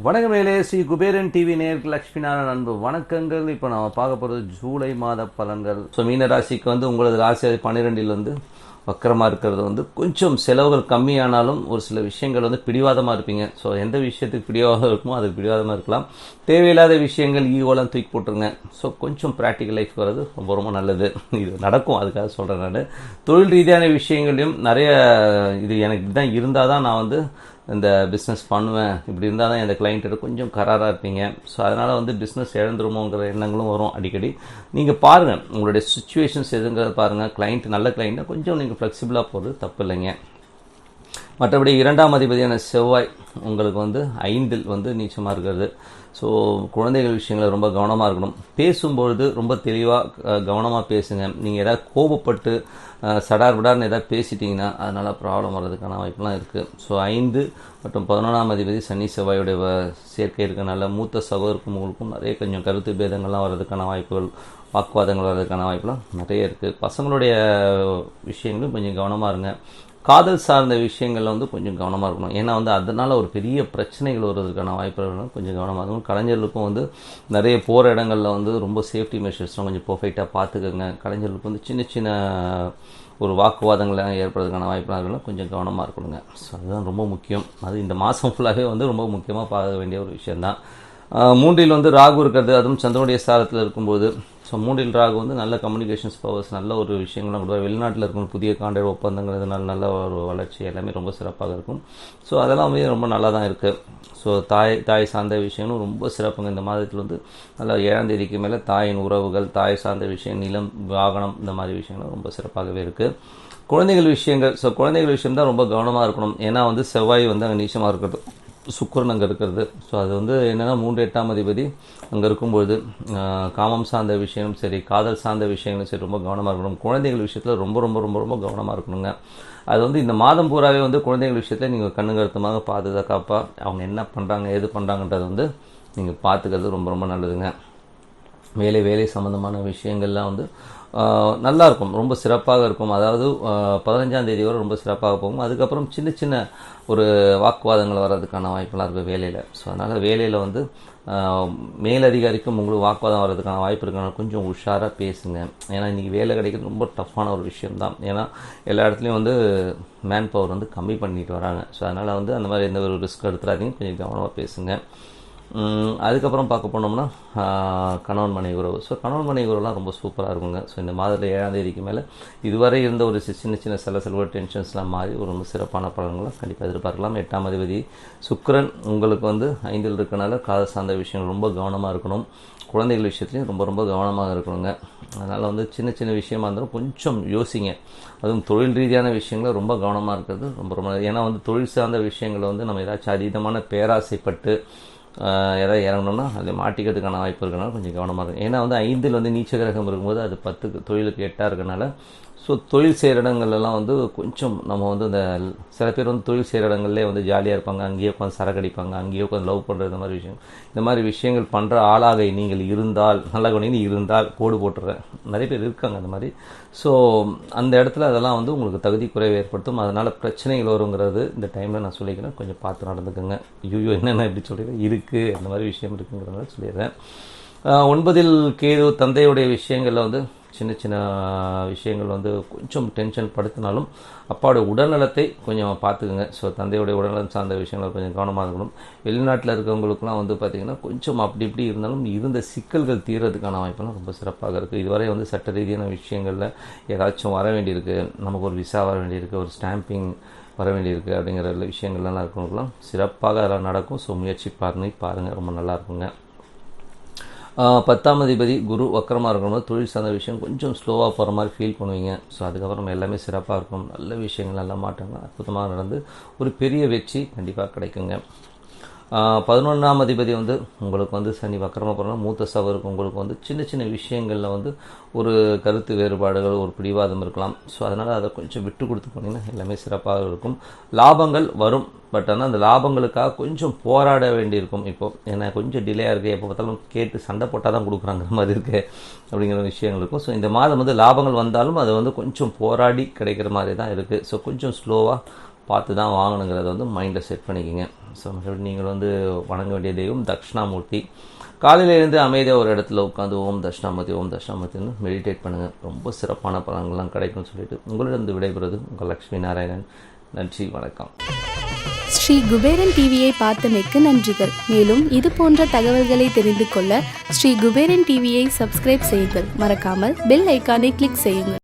வணக்கம் மேலே ஸ்ரீ குபேரன் டிவி நேயர்களுக்கு லட்சுமி நாராயணன் அன்பு வணக்கங்கள். இப்போ நம்ம பார்க்க போகிறது ஜூலை மாத பலன்கள். ஸோ மீன ராசிக்கு வந்து உங்களது ராசி 12 வந்து வக்கரமாக இருக்கிறது வந்து கொஞ்சம் செலவுகள் கம்மியானாலும் ஒரு சில விஷயங்கள் வந்து பிடிவாதமாக இருப்பீங்க. ஸோ எந்த விஷயத்துக்கு பிடிவாதம் இருக்குமோ அதுக்கு பிடிவாதமாக இருக்கலாம். தேவையில்லாத விஷயங்கள் ஈகோலாம் தூக்கி போட்டுருங்க. ஸோ கொஞ்சம் ப்ராக்டிக்கல் லைஃப் வர்றது ரொம்ப ரொம்ப நல்லது. இது நடக்கும், அதுக்காக சொல்கிறேன். நான் தொழில் ரீதியான விஷயங்களையும் நிறைய இது எனக்கு இதுதான் இருந்தால் தான் நான் வந்து இந்த பிஸ்னஸ் பண்ணுவேன், இப்படி இருந்தால் தான் இந்த கிளைண்ட்டு கொஞ்சம் கராராக இருப்பீங்க. ஸோ அதனால் வந்து பிஸ்னஸ் இழந்துருமோங்கிற எண்ணங்களும் வரும் அடிக்கடி. நீங்கள் பாருங்கள், உங்களுடைய சுச்சுவேஷன்ஸ் எதுங்கிறத பாருங்கள். கிளைண்ட் நல்ல கிளைண்ட்டை கொஞ்சம் நீங்கள் ஃப்ளெக்சிபிளாக போகிறது தப்பு இல்லைங்க. மற்றபடி 2ஆம் அதிபதியான செவ்வாய் உங்களுக்கு வந்து 5ல் வந்து நீச்சமாக இருக்கிறது. ஸோ குழந்தைகள் விஷயங்களை ரொம்ப கவனமாக இருக்கணும். பேசும்பொழுது ரொம்ப தெளிவாக கவனமாக பேசுங்க. நீங்கள் எதாவது கோபப்பட்டு சடார் விடார்னு எதாவது பேசிட்டிங்கன்னா அதனால் ப்ராப்ளம் வர்றதுக்கான வாய்ப்புலாம் இருக்குது. ஸோ 5 மற்றும் 11ஆம் அதிபதி சனி செவ்வாயுடைய சேர்க்கை இருக்கனால மூத்த சகோதரருக்கும் உங்களுக்கும் நிறைய கொஞ்சம் கருத்து பேதங்கள்லாம் வர்றதுக்கான வாய்ப்புகள், வாக்குவாதங்கள் வர்றதுக்கான வாய்ப்புலாம் நிறைய இருக்குது. பசங்களுடைய விஷயங்களும் கொஞ்சம் கவனமாக இருங்க. காதல் சார்ந்த விஷயங்களில் வந்து கொஞ்சம் கவனமாக இருக்கணும். ஏன்னா வந்து அதனால் ஒரு பெரிய பிரச்சனைகள் வருவதற்கான வாய்ப்புகள் கொஞ்சம் கவனமாக இருக்கணும். கலைஞர்களுக்கும் வந்து நிறைய போகிற இடங்களில் வந்து ரொம்ப சேஃப்டி மெஷர்ஸ்லாம் கொஞ்சம் பர்ஃபெக்டாக பார்த்துக்கோங்க. கலைஞர்களுக்கு வந்து சின்ன சின்ன ஒரு வாக்குவாதங்கள்லாம் ஏற்படுறதுக்கான வாய்ப்புலாம் இருக்கணும், கொஞ்சம் கவனமாக இருக்கணுங்க. ஸோ அதுதான் ரொம்ப முக்கியம். அது இந்த மாதம் ஃபுல்லாகவே வந்து ரொம்ப முக்கியமாக பார்க்க வேண்டிய ஒரு விஷயந்தான். 3ல் வந்து ராகு இருக்கிறது, அதுவும் சந்திரனுடைய சாரத்தில் இருக்கும்போது. ஸோ 3ல் ராகு வந்து நல்ல கம்யூனிகேஷன்ஸ் பவர்ஸ், நல்ல ஒரு விஷயங்கள்லாம் கொடுப்பார். வெளிநாட்டில் இருக்கும் புதிய கான்ட்ராக்ட் ஒப்பந்தங்கள் இதனால் நல்ல ஒரு வளர்ச்சி எல்லாமே ரொம்ப சிறப்பாக இருக்கும். ஸோ அதெல்லாம் வந்து ரொம்ப நல்லா தான் இருக்குது. ஸோ தாய் சார்ந்த விஷயங்களும் ரொம்ப சிறப்புங்க. இந்த மாதத்தில் வந்து நல்லா 7ஆம் தேதிக்கு மேலே தாயின் உறவுகள், தாய் சார்ந்த விஷயம், நிலம், வாகனம், இந்த மாதிரி விஷயங்களும் ரொம்ப சிறப்பாகவே இருக்குது. குழந்தைகள் விஷயங்கள், ஸோ குழந்தைகள் விஷயம் தான் ரொம்ப கவனமாக இருக்கணும். ஏன்னா வந்து செவ்வாய் வந்து அங்கே நீச்சமாக இருக்கிறது, சுக்கிரன் அங்கே இருக்கிறது. ஸோ அது வந்து என்னென்னா 3, 8ஆம் அதிபதி அங்கே இருக்கும்பொழுது காமம் சார்ந்த விஷயமும் சரி, காதல் சார்ந்த விஷயங்களும் சரி ரொம்ப கவனமாக இருக்கணும். குழந்தைகள் விஷயத்தில் ரொம்ப ரொம்ப ரொம்ப ரொம்ப கவனமாக இருக்கணுங்க. அது வந்து இந்த மாதம் பூராவே வந்து குழந்தைகள் விஷயத்தில் நீங்கள் கண்ணுங்கருத்தமாக பாதுகாப்பாக அவங்க என்ன பண்ணுறாங்க ஏது பண்ணுறாங்கன்றதை வந்து நீங்கள் பார்த்துக்கிறது ரொம்ப ரொம்ப நல்லதுங்க. வேலை சம்மந்தமான விஷயங்கள்லாம் வந்து நல்லாயிருக்கும், ரொம்ப சிறப்பாக இருக்கும். அதாவது 15ஆம் தேதி வரை ரொம்ப சிறப்பாக போகும். அதுக்கப்புறம் சின்ன சின்ன ஒரு வாக்குவாதங்கள் வர்றதுக்கான வாய்ப்பெல்லாம் இருக்குது வேலையில். ஸோ அதனால் வேலையில் வந்து மேலதிகாரிக்கும் உங்களுக்கு வாக்குவாதம் வர்றதுக்கான வாய்ப்பு இருக்கனால கொஞ்சம் உஷாராக பேசுங்க. ஏன்னா இன்றைக்கி வேலை கிடைக்கிறது ரொம்ப டஃப்பான ஒரு விஷயம்தான். ஏன்னா எல்லா இடத்துலையும் வந்து மேன் பவர் வந்து கம்மி பண்ணிட்டு வராங்க. ஸோ அதனால் வந்து அந்த மாதிரி எந்த ஒரு ரிஸ்க் எடுத்துடாதீங்க, கொஞ்சம் கவனமாக பேசுங்க. அதுக்கப்புறம் பார்க்க போனோம்னா கணவன் மனைவி உறவு. ஸோ கணவன் மனைவி உறவுலாம் ரொம்ப சூப்பராக இருக்குங்க. ஸோ இந்த மாதத்தில் 7ஆம் தேதிக்கு மேலே இதுவரை இருந்த ஒரு சின்ன சின்ன செலவு டென்ஷன்ஸ்லாம் மாறி ஒரு ரொம்ப சிறப்பான பலன்கள்லாம் கண்டிப்பாக எதிர்பார்க்கலாம். 8ஆம் அதிபதி சுக்கிரன் உங்களுக்கு வந்து 5ல் இருக்கனால காதல் சார்ந்த விஷயங்கள் ரொம்ப கவனமாக இருக்கணும். குழந்தைகள் விஷயத்துலையும் ரொம்ப ரொம்ப கவனமாக இருக்கணுங்க. அதனால் வந்து சின்ன சின்ன விஷயமா இருந்தாலும் கொஞ்சம் யோசிங்க. அதுவும் தொழில் ரீதியான விஷயங்களை ரொம்ப கவனமாக இருக்கிறது ரொம்ப ரொம்ப. ஏன்னா வந்து தொழில் சார்ந்த விஷயங்களை வந்து நம்ம ஏதாச்சும் அதீதமான பேராசைப்பட்டு எதாவது இறங்கணும்னா அதில் மாட்டிக்கிறதுக்கான வாய்ப்பு இருக்கனால கொஞ்சம் கவனமாக இருக்கும். ஏன்னா வந்து 5ல் வந்து நீச்ச கிரகம் இருக்கும்போது அது 10க்கு தொழிலுக்கு 8ஆக இருக்கனால ஸோ தொழில் செய்கிற இடங்கள்லாம் வந்து கொஞ்சம் நம்ம வந்து இந்த சில பேர் வந்து தொழில் செய்கிற இடங்கள்லேயே வந்து ஜாலியாக இருப்பாங்க, அங்கேயே உட்காந்து சரக்கடிப்பாங்க, அங்கேயே உட்காந்து லவ் பண்ணுறது, இந்த மாதிரி விஷயங்கள் பண்ணுற ஆளாக நீங்கள் இருந்தால், நல்லா கவனிங்க, இருந்தால் கோடு போட்டுறேன், நிறைய பேர் இருக்காங்க அந்த மாதிரி. ஸோ அந்த இடத்துல அதெல்லாம் வந்து உங்களுக்கு தகுதி குறைவை ஏற்படுத்தும். அதனால் பிரச்சனைகள் வருங்கிறது இந்த டைமில் நான் சொல்லிக்கிறேன், கொஞ்சம் பார்த்து நடந்துக்கோங்க. ஐயோ என்னென்ன இப்படி சொல்லிடுறேன், இருக்குது அந்த மாதிரி விஷயம் இருக்குங்கிறதுனால சொல்லிடுறேன். 9ல் கேது, தந்தையுடைய விஷயங்களில் வந்து சின்ன சின்ன விஷயங்கள் வந்து கொஞ்சம் டென்ஷன் படுத்தினாலும் அப்பாவோட உடல்நலத்தை கொஞ்சம் பார்த்துக்குங்க. ஸோ தந்தையுடைய உடல்நலம் சார்ந்த விஷயங்கள் கொஞ்சம் கவனமாக இருக்கணும். வெளிநாட்டில் இருக்கிறவங்களுக்குலாம் வந்து பார்த்திங்கன்னா கொஞ்சம் அப்படி இப்படி இருந்தாலும் இருந்த சிக்கல்கள் தீர்றதுக்கான வாய்ப்பெல்லாம் ரொம்ப சிறப்பாக இருக்குது. இதுவரை வந்து சட்ட ரீதியான விஷயங்களில் ஏதாச்சும் வர வேண்டியிருக்கு, நமக்கு ஒரு விசா வர வேண்டியிருக்கு, ஒரு ஸ்டாம்பிங் வர வேண்டியிருக்கு அப்படிங்கிற விஷயங்கள்லாம் இருக்கிறவங்களுக்குலாம் சிறப்பாக அதெல்லாம் நடக்கும். ஸோ முயற்சி பாருங்கள், ரொம்ப நல்லாயிருக்குங்க. 10ஆம் அதிபதி குரு வக்கரமாக இருக்கணும். தொழில் சார்ந்த விஷயம் கொஞ்சம் ஸ்லோவாக போகிற மாதிரி ஃபீல் பண்ணுவீங்க. ஸோ அதுக்கப்புறம் எல்லாமே சிறப்பாக இருக்கும். நல்ல விஷயங்கள், நல்ல மாற்றங்கள் அற்புதமாக நடந்து ஒரு பெரிய வெற்றி கண்டிப்பாக கிடைக்குங்க. 11ஆம் அதிபதி வந்து உங்களுக்கு வந்து சனி வக்கரமாக போகிறோம்னா மூத்த சவருக்கு உங்களுக்கு வந்து சின்ன சின்ன விஷயங்களில் வந்து ஒரு கருத்து வேறுபாடுகள் ஒரு பிடிவாதம் இருக்கலாம். ஸோ அதனால் அதை கொஞ்சம் விட்டு கொடுத்து போனீங்கன்னா எல்லாமே சிறப்பாக இருக்கும். லாபங்கள் வரும், பட் ஆனால் அந்த லாபங்களுக்காக கொஞ்சம் போராட வேண்டியிருக்கும். இப்போது ஏன்னா கொஞ்சம் டிலே இருக்குது, எப்போ பார்த்தாலும் கேட்டு சண்டை போட்டால் தான் கொடுக்குறாங்கிற மாதிரி இருக்குது அப்படிங்கிற விஷயங்கள் இருக்கும். ஸோ இந்த மாதம் வந்து லாபங்கள் வந்தாலும் அது வந்து கொஞ்சம் போராடி கிடைக்கிற மாதிரி தான் இருக்குது. ஸோ கொஞ்சம் ஸ்லோவாக பார்த்து தான் வாங்கணுங்கிறத வந்து மைண்டில் செட் பண்ணிக்கோங்க. ஸோ மற்றபடி நீங்கள் வந்து வணங்க வேண்டிய தெய்வம் தட்சிணாமூர்த்தி. காலையில் இருந்து அமைதியாக ஒரு இடத்துல உட்காந்து ஓம் தட்சிணாமூர்த்தின்னு மெடிடேட் பண்ணுங்கள். ரொம்ப சிறப்பான பலன்கள்லாம் கிடைக்கும்னு சொல்லிட்டு உங்களிடம் விடைபெறுவது உங்கள் லக்ஷ்மி நாராயணன். நன்றி, வணக்கம். ஸ்ரீ குபேரன் டிவியை பார்த்தமைக்கு நன்றிகள். மேலும் இது போன்ற தகவல்களை தெரிந்து கொள்ள ஸ்ரீ குபேரன் டிவியை சப்ஸ்கிரைப் செய்யுங்கள். மறக்காமல் பெல் ஐக்கானை கிளிக் செய்யுங்கள்.